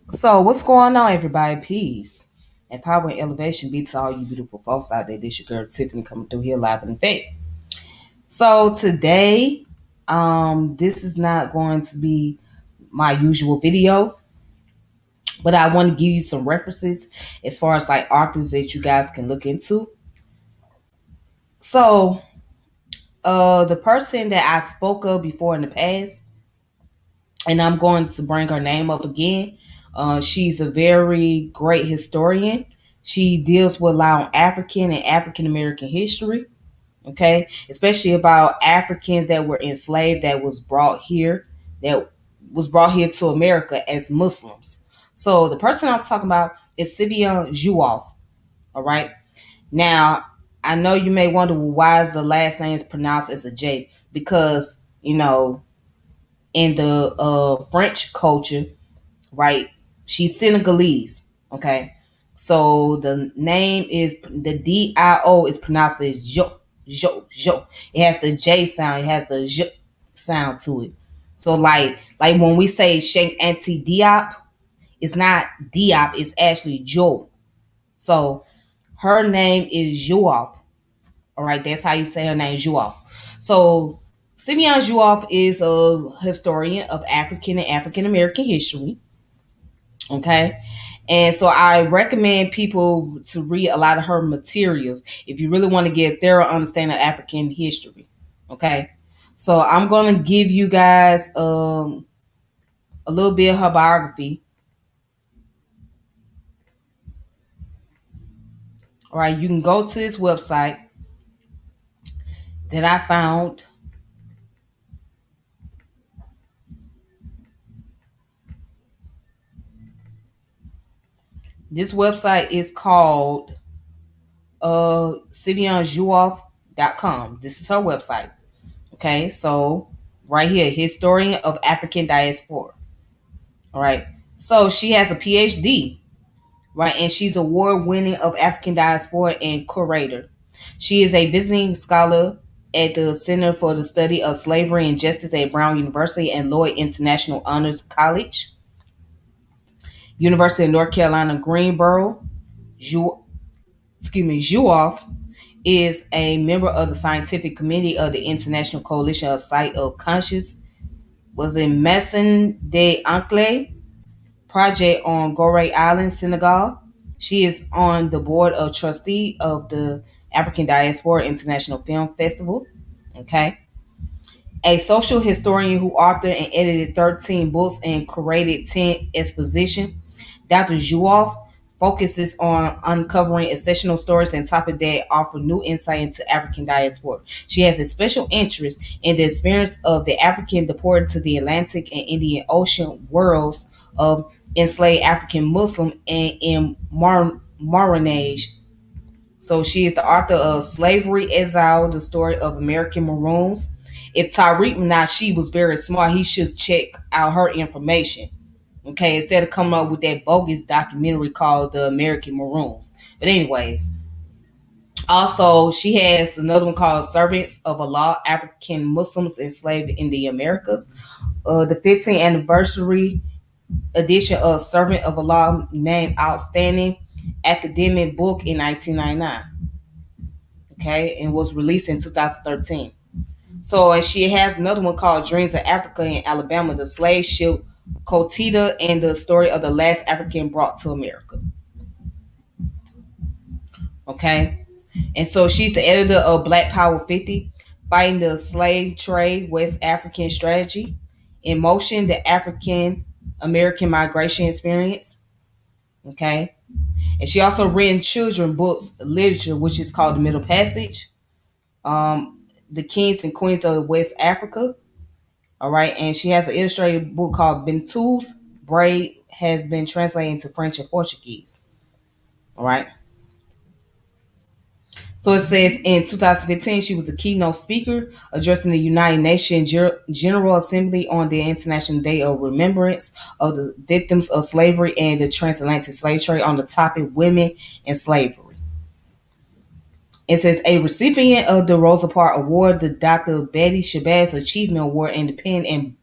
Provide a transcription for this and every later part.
So, what's going on, everybody? Peace and power and elevation be to all you beautiful folks out there. This your girl Tiffany coming through here live in effect. So today, this is not going to be my usual video, but I want to give you some references as far as like authors that you guys can look into. So, the person that I spoke of before in the past, and I'm going to bring her name up again. She's a very great historian. She deals with a lot on African and African American history. Okay, especially about Africans that were enslaved that was brought here to America as Muslims. So the person I'm talking about is Sylvaine Juoff. All right. Now I know you may wonder, well, why is the last name is pronounced as a J? Because in the French culture, right? She's Senegalese. Okay. So the name is the Dio is pronounced as Jo. It has the J sound. It has the J sound to it. So like when we say Shank Auntie Diop, it's not Diop. It's actually Jo. So her name is Juoff. All right, that's how you say her name, Juoff. So Simeon Juoff is a historian of African and African American history. Okay. And so I recommend people to read a lot of her materials if you really want to get a thorough understanding of African history. Okay. So I'm going to give you guys a little bit of her biography. All right. You can go to this website that I found. This website is called SylvainJouoff.com. This is her website. Okay. So right here, historian of African diaspora. All right. So she has a PhD, right? And she's award winning of African diaspora and curator. She is a visiting scholar at the Center for the Study of Slavery and Justice at Brown University and Lloyd International Honors College, University of North Carolina, Greensboro. Ju- Juoff is a member of the scientific committee of the International Coalition of Site of Conscious. Was in Maison de Ancle project on Gorée Island, Senegal. She is on the board of trustee of the African Diaspora International Film Festival. Okay. A social historian who authored and edited 13 books and curated 10 expositions, Dr. Juoff focuses on uncovering exceptional stories and topics that offer new insight into African diaspora. She has a special interest in the experience of the African deported to the Atlantic and Indian Ocean worlds of enslaved African Muslim and in Marronage. So she is the author of Slavery, Exile, the Story of American Maroons. If Tariq Nasheed was very smart, he should check out her information. Okay, instead of coming up with that bogus documentary called The American Maroons. But anyways, also she has another one called Servants of Allah, African Muslims Enslaved in the Americas. The 15th anniversary edition of Servant of Allah named Outstanding Academic Book in 1999. Okay, and was released in 2013. So, and she has another one called Dreams of Africa in Alabama, the slave ship Cotita, and the story of the last African brought to America. Okay, and so she's the editor of Black Power 50, Fighting the Slave Trade, West African Strategy, In Motion, the African American Migration Experience. Okay, and she also written children books literature, which is called The Middle Passage, The Kings and Queens of West Africa. All right, and she has an illustrated book called Bentu's Braid, has been translated into French and Portuguese. All right. So it says in 2015, she was a keynote speaker addressing the United Nations General Assembly on the International Day of Remembrance of the Victims of Slavery and the Transatlantic Slave Trade on the topic Women and Slavery. It says a recipient of the Rosa Parks Award, the Dr. Betty Shabazz Achievement Award, Independent and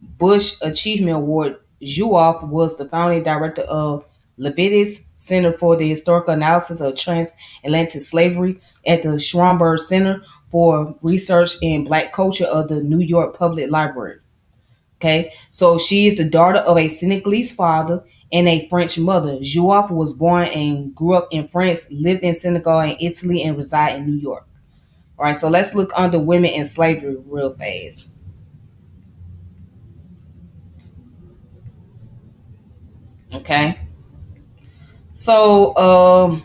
Bush Achievement Award Diouf was the founding director of Leviticus Center for the Historical Analysis of Transatlantic Slavery at the Schomburg Center for Research in Black Culture of the New York Public Library. Okay, so she is the daughter of a Senegalese father and a French mother. Jouaf was born and grew up in France, lived in Senegal and Italy, and reside in New York. All right, so let's look under women in slavery real fast. Okay, so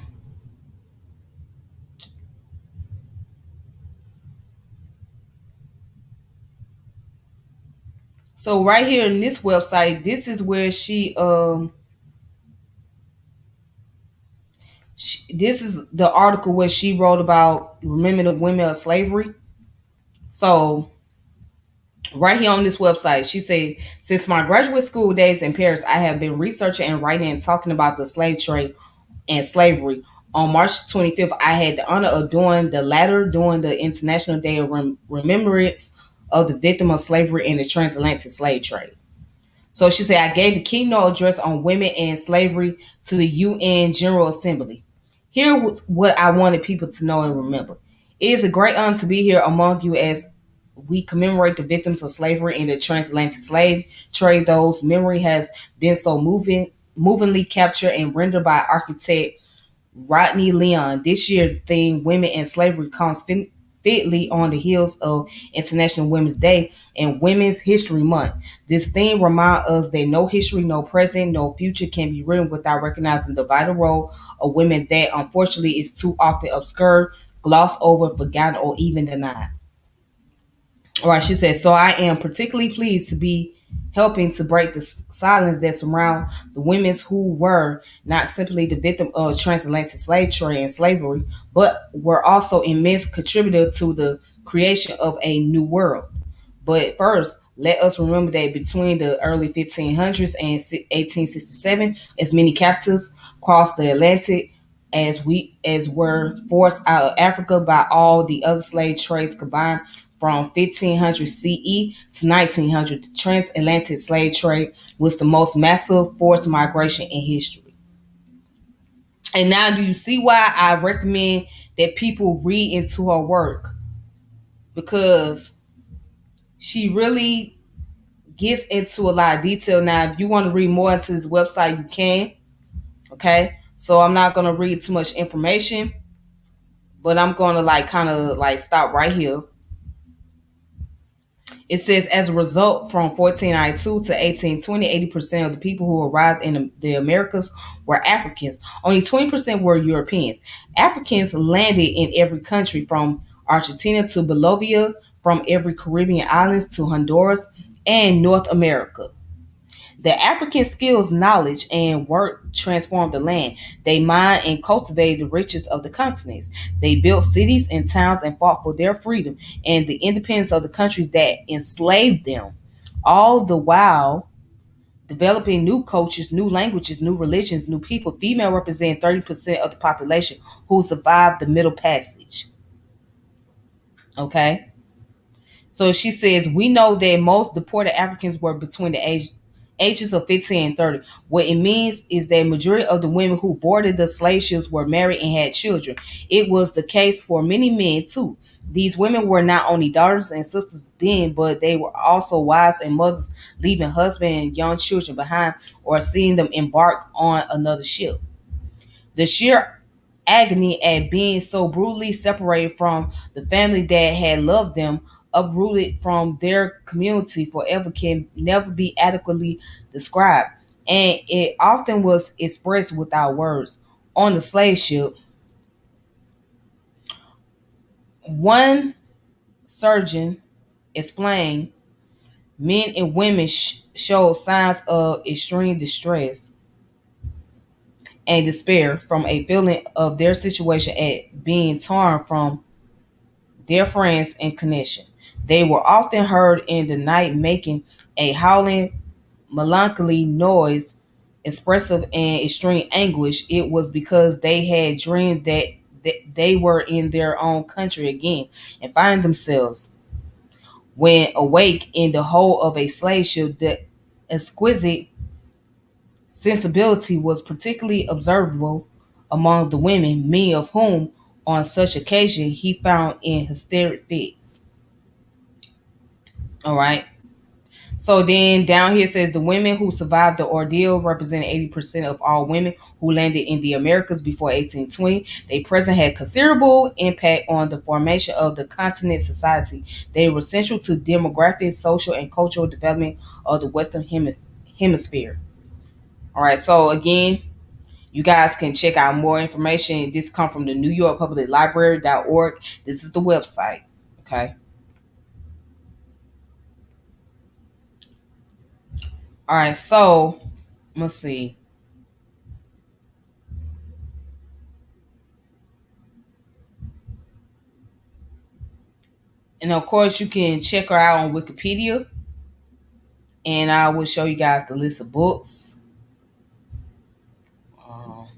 so right here in this website, this is where this is the article where she wrote about remembering the women of slavery. So right here on this website, she said, since my graduate school days in Paris, I have been researching and writing and talking about the slave trade and slavery. On March 25th, I had the honor of doing the latter during the International Day of Remembrance of the Victim of Slavery and the Transatlantic Slave Trade. So she said, I gave the keynote address on women and slavery to the UN General Assembly. Here was what I wanted people to know and remember. It is a great honor to be here among you as we commemorate the victims of slavery and the transatlantic slave trade. Those memory has been so movingly captured and rendered by architect Rodney Leon. This year, theme Women and Slavery comes fitly on the heels of International Women's Day and Women's History Month. This theme reminds us that no history, no present, no future can be written without recognizing the vital role of women that unfortunately is too often obscured, glossed over, forgotten, or even denied. All right, she said, so I am particularly pleased to be helping to break the silence that surround the women who were not simply the victim of transatlantic slave trade and slavery, but were also immense contributor to the creation of a new world. But first, let us remember that between the early 1500s and 1867, as many captives crossed the Atlantic as were forced out of Africa by all the other slave trades combined from 1500 CE to 1900. The transatlantic slave trade was the most massive forced migration in history. And now, do you see why I recommend that people read into her work? Because she really gets into a lot of detail. Now, if you want to read more into this website, you can. Okay, so I'm not going to read too much information, but I'm going to kind of stop right here. It says, as a result, from 1492 to 1820, 80% of the people who arrived in the Americas were Africans. Only 20% were Europeans. Africans landed in every country from Argentina to Bolivia, from every Caribbean islands to Honduras and North America. The African skills, knowledge, and work transformed the land. They mined and cultivated the riches of the continents. They built cities and towns and fought for their freedom and the independence of the countries that enslaved them. All the while developing new cultures, new languages, new religions, new people. Female represent 30% of the population who survived the Middle Passage. Okay? So she says, we know that most deported Africans were between the ages of 15 and 30. What it means is that majority of the women who boarded the slave ships were married and had children. It was the case for many men too. These women were not only daughters and sisters then, but they were also wives and mothers, leaving husband and young children behind or seeing them embark on another ship. The sheer agony at being so brutally separated from the family that had loved them, uprooted from their community forever, can never be adequately described. And it often was expressed without words. On the slave ship, one surgeon explained men and women showed signs of extreme distress and despair from a feeling of their situation at being torn from their friends and connection. They were often heard in the night making a howling, melancholy noise, expressive and extreme anguish. It was because they had dreamed that they were in their own country again and find themselves, when awake in the hold of a slave ship, the exquisite sensibility was particularly observable among the women, many of whom, on such occasion, he found in hysteric fits. All right. So then down here says the women who survived the ordeal represented 80% of all women who landed in the Americas before 1820. They present had considerable impact on the formation of the continent's society. They were central to demographic, social, and cultural development of the Western Hemisphere. All right. So again, you guys can check out more information. This come from the New York Public Library.org. This is the website. Okay. All right. So let's see. And of course, you can check her out on Wikipedia. And I will show you guys the list of books. Um,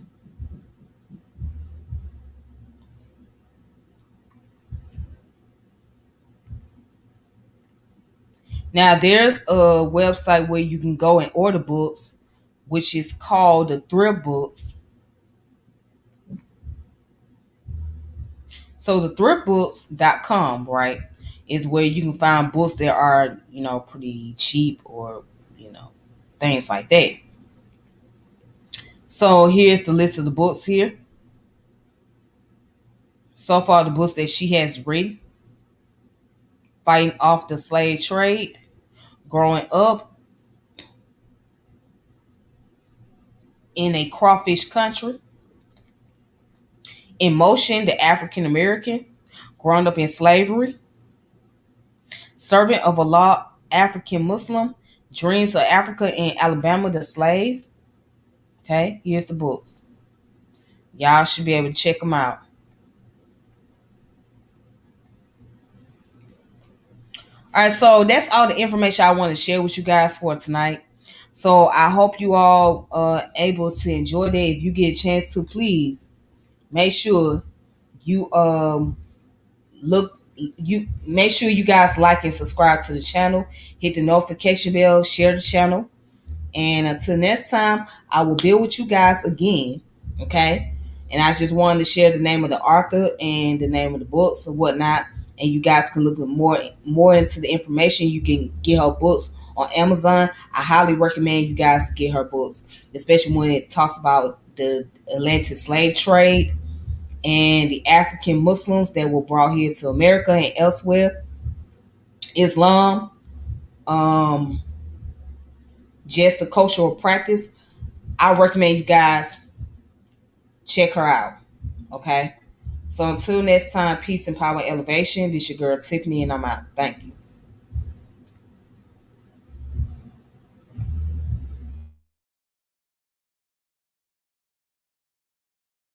Now, there's a website where you can go and order books, which is called the Thrift Books. So the thriftbooks.com, right, is where you can find books that are, pretty cheap or, you know, things like that. So here's the list of the books here. So far, the books that she has written: Fighting Off the Slave Trade, Growing Up in a Crawfish Country, In Motion, the African American, Growing Up in Slavery, Servant of Allah, African Muslim, Dreams of Africa in Alabama, the Slave. Okay, here's the books. Y'all should be able to check them out. All right, so that's all the information I want to share with you guys for tonight. So I hope you all are able to enjoy that. If you get a chance to, please make sure you look you make sure you guys like and subscribe to the channel, hit the notification bell, share the channel, and until next time, I will be with you guys again. Okay, and I just wanted to share the name of the author and the name of the books and whatnot, and you guys can look at more into the information. You can get her books on Amazon. I highly recommend you guys get her books, especially when it talks about the Atlantic slave trade and the African Muslims that were brought here to America and elsewhere, Islam, um, just the cultural practice. I recommend you guys check her out. Okay. So until next time, peace and power and elevation. This your girl Tiffany, and I'm out. Thank you.